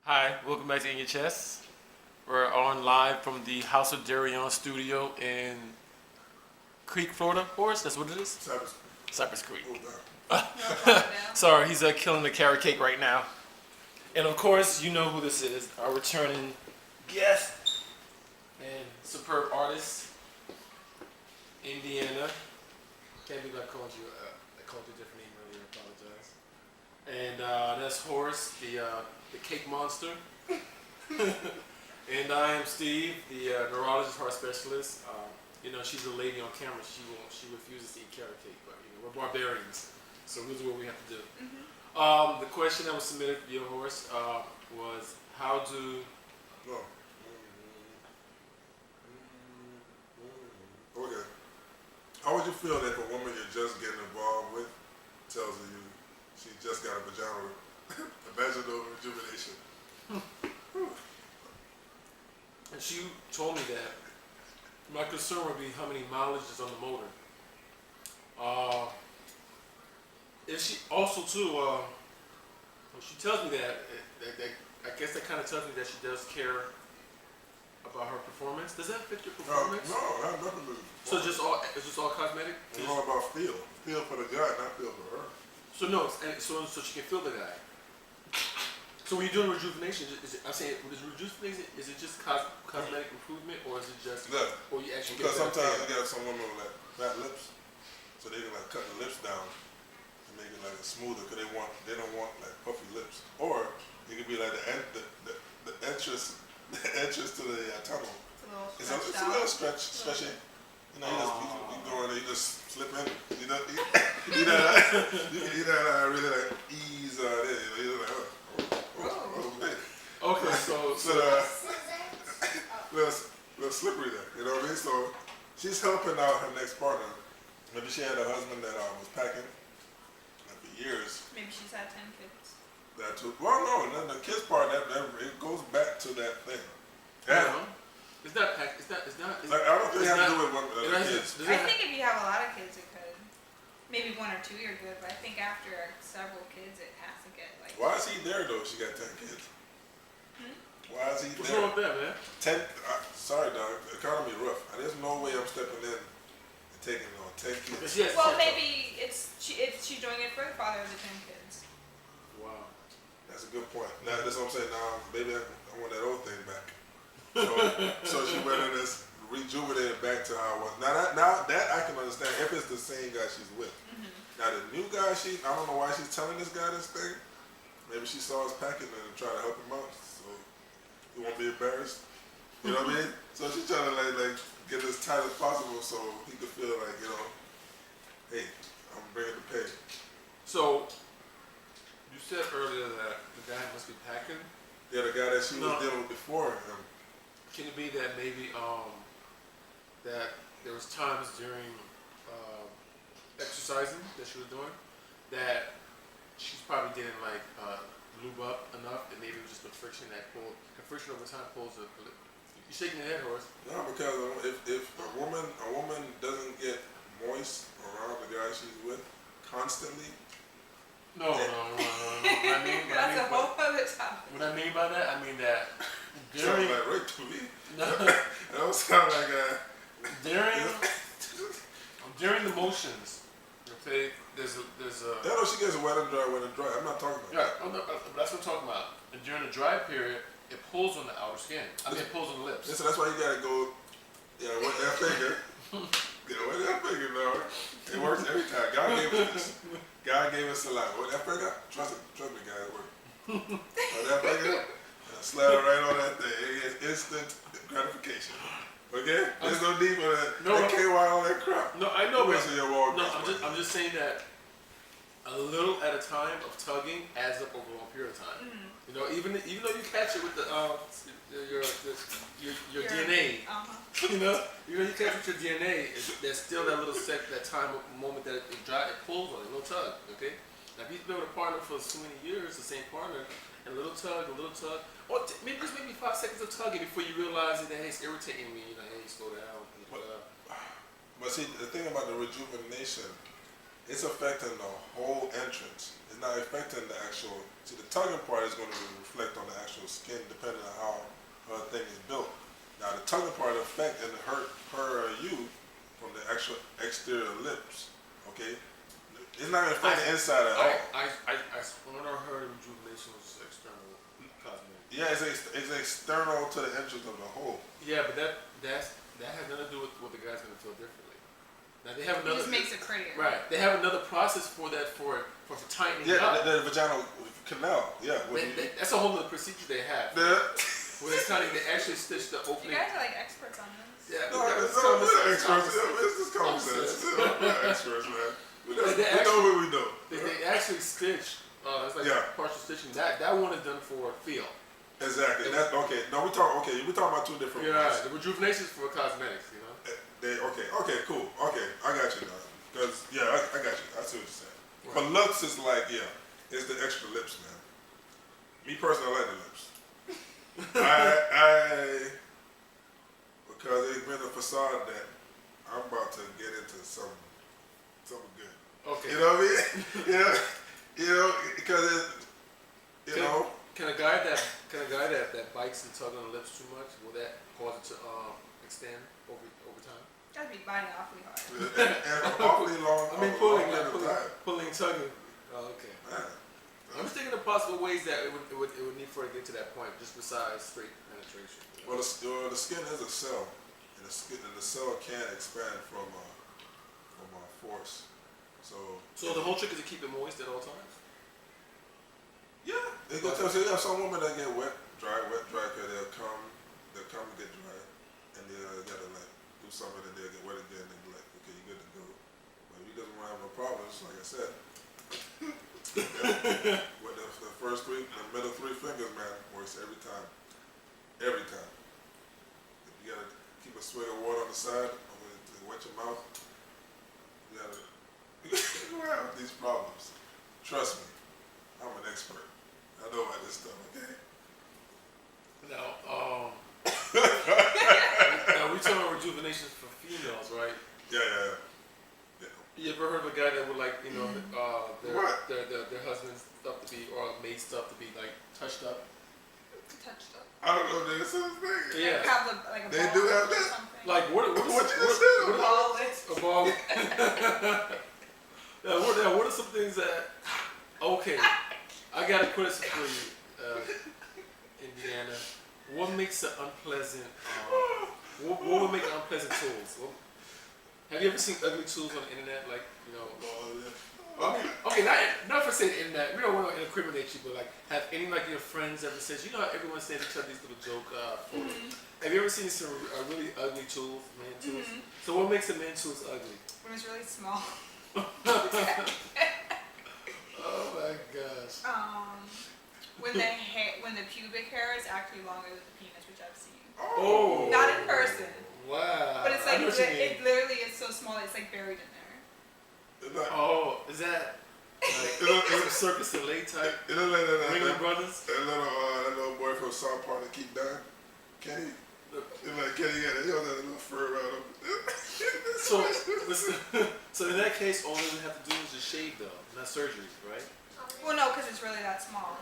Hi, welcome back to InYaChest. We're on live from the House of Darion studio in Creek, Florida. Horace, that's what it is? Cypress Creek. Sorry, he's killing the carrot cake right now. And of course, you know who this is, our returning guest and superb artist, Indiana. Can't believe I called you a different name earlier, I apologize. And that's Horace, the cake monster. And I am Steve, the neurologist, heart specialist. She's a lady on camera. She refuses to eat carrot cake, but we're barbarians, so this is what we have to do. The question that was submitted via Horace was how to. Okay. How would you feel if a woman you're just getting involved with tells you she just got a vaginal rejuvenation? And she told me that my concern would be how many mileage is on the motor. If she also too, when she tells me that I guess that kind of tells me that she does care about her performance. Does that affect your performance? No, not nothing to do. So it's just all cosmetic? It's all about feel for the guy, not feel for her. So no, so she can feel the guy. So when you're doing rejuvenation, is it just cosmetic improvement, or is it just, Yeah. or you actually Because get sometimes you got some women with like fat lips, so they can like cut the lips down and make it like smoother, because they don't want like puffy lips. Or it could be like the entrance to the tunnel. It's a little stretchy. You go in there, you just slip in. You know really like ease there. You're like, okay. Okay, so little slippery there. You know what I mean? So she's helping out her next partner. Maybe she had a husband that was packing for years. Maybe she's had 10 kids. That too. Well, no, the kids part that it goes back to that thing. Yeah. It's not. Like, I don't think it has to do with kids. I think if you have a lot of kids, it could. Maybe 1 or 2 you're good, but I think after several kids, it has to get like. Why is he there though? If she got 10 kids. Why is he What's there? wrong with that, man? 10. Sorry, dog. The economy rough. There's no way I'm stepping in and taking on 10 kids. Well, maybe she's doing it for the father of the 10 kids. Wow. That's a good point. Now that's what I'm saying. Now, maybe I want that old thing back. So she went in this rejuvenated back to how it was. Now that I can understand if it's the same guy she's with. Now the new guy, I don't know why she's telling this guy this thing. Maybe she saw us packing and tried to help him out, so he won't be embarrassed. You know what I mean? So she's trying to like get as tight as possible so he could feel like, hey, I'm bringing the pay. So you said earlier that the guy must be packing. Yeah, the guy that she was dealing with before him. Can it be that maybe that there was times during exercising that she was doing that she's probably didn't like lube up enough, and maybe it was just the friction that pulled. The friction over time pulls the. You're shaking your head, Horace. No, because if a woman doesn't get moist around the guy she's with constantly. No. That's a whole other topic. What I mean by that, I mean that Sounds like rape to me. That don't sound like during the motions. Okay, there's a. I know she gets wet and dry. I'm not talking about that. That's what I'm talking about. And during the dry period, it pulls on the outer skin. It pulls on the lips. Listen, that's why you gotta go. Wet that finger. Wet that finger, Lord. It works every time. God gave us this. God gave us a lot. Wet that finger. Trust me, guys. It works. Wet that finger. Slap it right on that thing. It's instant gratification. Okay? There's no need for that KY all that crap. No, I know. I'm just saying that a little at a time of tugging adds up over a long period of time. Even though you catch it with your DNA. Even though you catch it with your DNA, there's still that little moment that it pulls on it, a little tug. Okay? Now, if you've been with a partner for so many years, the same partner, and a little tug, or maybe 5 seconds of tugging before you realize that hey, it's irritating me. Hey, slow down. But see, the thing about the rejuvenation, it's affecting the whole entrance. It's not affecting the actual. See, the tugging part is going to reflect on the actual skin, depending on how her thing is built. Now, the tugging part affect and hurt her or you from the actual exterior lips. Okay, it's not going to affect the inside at all. When I heard rejuvenation was external cosmetic. Yeah, it's external to the entrance of the hole. Yeah, but that has nothing to do with what the guy's going to feel differently. Now they have It another. just makes it prettier. Right. They have another process for that for tightening Yeah, up. the vaginal canal. Yeah. That's a whole other procedure they have. Where it's kind of, they actually stitch the You opening. guys are like experts on this. Yeah, No, we're not experts. It's just common sense. We're not experts, man. We know what we know. They actually stitch. It's like partial stitching. That one is done for feel. Exactly. That's okay. No, we're talking about two different ones. Right. The rejuvenation is for cosmetics, you know. Okay, cool. Okay, I got you now. Because I got you. I see what you're saying. Right. But looks is like it's the extra lips, man. Me personally, I like the lips. Because it's been a facade that I'm about to get into something good. Okay. You know what I mean? Because Can a guy that bites and tug on the lips too much, will that cause it to extend over time? Gotta be biting awfully hard. and awfully long. I mean, pulling, tugging. Oh, okay. Man. I'm just thinking of possible ways that it would need for it to get to that point, just besides straight penetration. Well, the skin is a cell, and the cell can expand from force. So the whole trick is to keep it moist at all times. Yeah, so you have some women that get wet, dry, because they'll come and get dry, and they'll gotta like do something, and they'll get wet again, and be like, okay, you're good to go. But if you doesn't want to have no problems, like I said, with the first the middle three fingers, man, works every time. Every time. If you gotta keep a swig of water on the side, to wet your mouth, you gotta have these problems. Trust me, I'm an expert. I know about this stuff, okay? Now we talking about rejuvenation for females, right? Yeah. You ever heard of a guy that would like, their husband's stuff to be, or maid stuff to be like touched up? Touched up. I don't know if there's such thing. Yeah. Have a They ball do have or that? something. Like what you just said? A ball is. A ball. What are some things that? Okay, I got a question for you, Indiana. What makes an unpleasant? What would make unpleasant tools? Have you ever seen ugly tools on the internet? Like, okay, not for saying the internet. We don't want to incriminate you, but like, have any like your friends ever said? You know, how everyone sends each other these little joke photos. Have you ever seen some really ugly tools, man tools? So what makes a man tools ugly? When it's really small. Oh my gosh. When the pubic hair is actually longer than the penis, which I've seen. Oh. Not in person. Wow. But it's like it literally is so small it's like buried in there. Oh, is that like some Circus du Soleil type? You know Ringling Brothers? That little boy from South Park that keep dying. Kenny. Kenny got that little fur around him. So in that case, all we have to do is just shave though, not surgery, right? Well, no, because it's really that small.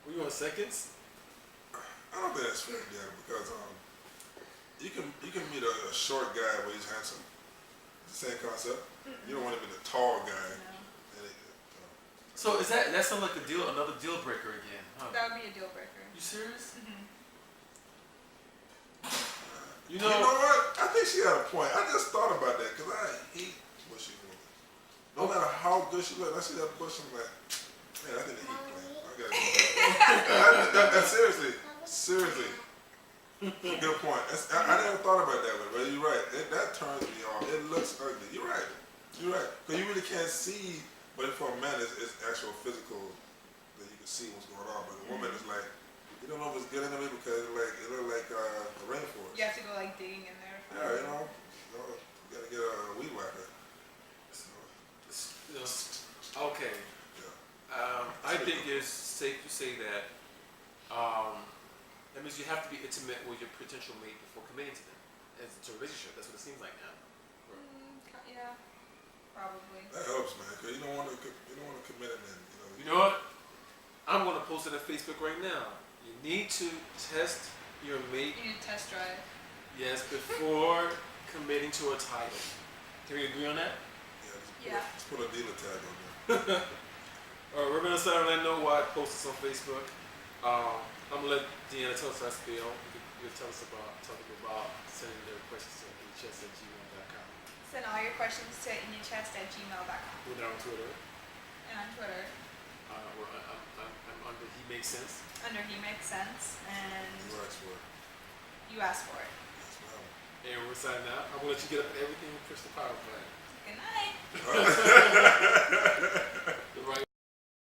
Were you on seconds? I don't think that's fair, because you can meet a short guy where he's handsome. It's the same concept. You don't want to be the tall guy. No. So is that sounds like another deal breaker again? Huh? That would be a deal breaker. You serious? You know what? I think she had a point. I just thought about that because I hate bushy women. No matter how good she looks, I see that bush, I'm like, man, I think the heat playing. I gotta go. Seriously. Good point. I never thought about that, but you're right. That turns me off. It looks ugly. You're right. Because you really can't see, but for a man, it's actual physical that you can see what's going on. But a woman is like, you don't know if it's good in it because it looks like the rainforest. You have to go like digging in there. Yeah, you gotta get a weed whacker. Okay. Yeah. I think it's safe to say that that means you have to be intimate with your potential mate before committing to them. It's a relationship. That's what it seems like now. Yeah, probably. That helps, man, because you don't want to commit it, man. You know what? I'm gonna post it on Facebook right now. You need to test your mate. You need to test drive. Yes, before committing to a title. Can we agree on that? Yeah. Let's put a dealer tag on there. Alright, we're gonna start on that note while I post this on Facebook. I'm gonna let Deanna tell us how to spell. You can tell us about sending their questions to InYaChest@gmail.com. Send all your questions to InYaChest@gmail.com. We're on Twitter. And on Twitter, I'm under He Makes Sense. under He Makes Sense, and You asked for it. you asked for it. Yes, ma'am. And we're signing out. I'm gonna let you get up and everything and push the power button. Good night.